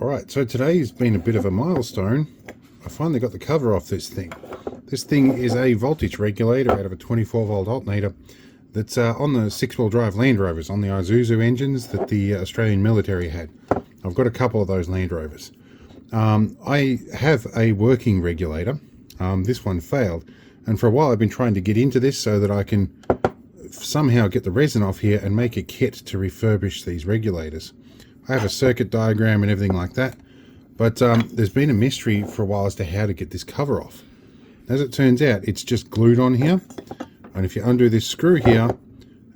Alright, so today's been a bit of a milestone. I finally got the cover off this thing. This thing is a voltage regulator out of a 24 volt alternator that's on the 6-wheel drive Land Rovers, on the Isuzu engines that the Australian military had. I've got a couple of those Land Rovers. I have a working regulator. This one failed, and for a while I've been trying to get into this so that I can somehow get the resin off here and make a kit to refurbish these regulators. I have a circuit diagram and everything like that, but there's been a mystery for a while as to how to get this cover off. As it turns out, it's just glued on here, and if you undo this screw here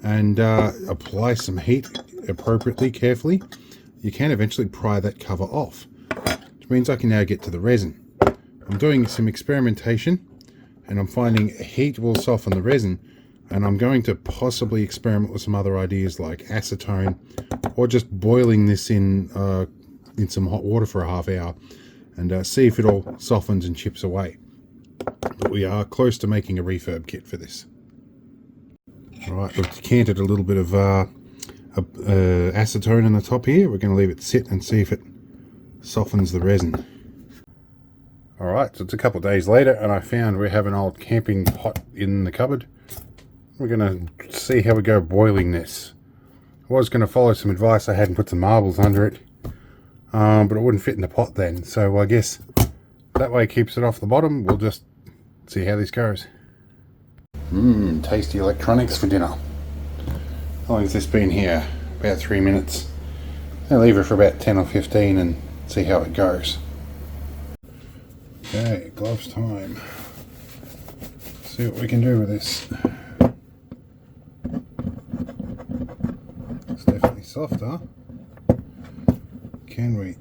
and apply some heat appropriately, carefully, you can eventually pry that cover off, which means I can now get to the resin. I'm doing some experimentation, and I'm finding heat will soften the resin, and I'm going to possibly experiment with some other ideas like acetone, or just boiling this in some hot water for a half hour and see if it all softens and chips away. But we are close to making a refurb kit for this. Alright, we've decanted a little bit of acetone on the top here. We're going to leave it sit and see if it softens the resin. Alright, so it's a couple of days later and I found we have an old camping pot in the cupboard. We're going to see how we go boiling this. I was going to follow some advice I had and put some marbles under it, but it wouldn't fit in the pot then, so I guess that way it keeps it off the bottom. We'll just see how this goes. Tasty electronics for dinner. How long has this been here? About 3 minutes. I'll leave it for about 10 or 15 and see how it goes. Okay, gloves time. See what we can do with this. It's definitely softer. Can we?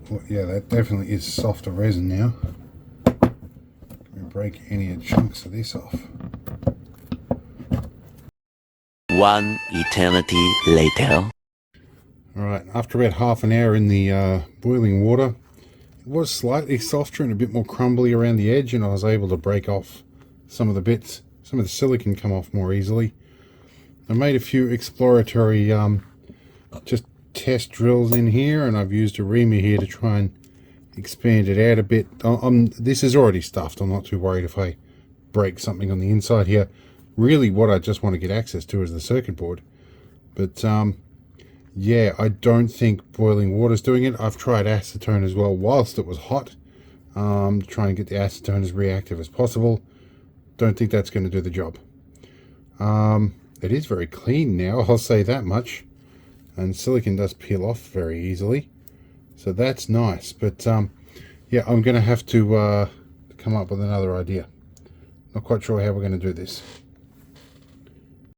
Well, yeah, that definitely is softer resin now. Can we break any chunks of this off? One eternity later. Alright, after about half an hour in the boiling water, it was slightly softer and a bit more crumbly around the edge, and I was able to break off some of the bits. Some of the silicon come off more easily. I made a few exploratory just test drills in here, and I've used a reamer here to try and expand it out a bit. This is already stuffed. I'm not too worried if I break something on the inside here. Really what I just want to get access to is the circuit board. But yeah, I don't think boiling water's doing it. I've tried acetone as well whilst it was hot, to try and get the acetone as reactive as possible. Don't think that's going to do the job. It is very clean now, I'll say that much. And silicon does peel off very easily, so that's nice. But yeah, I'm going to have to come up with another idea. Not quite sure how we're going to do this.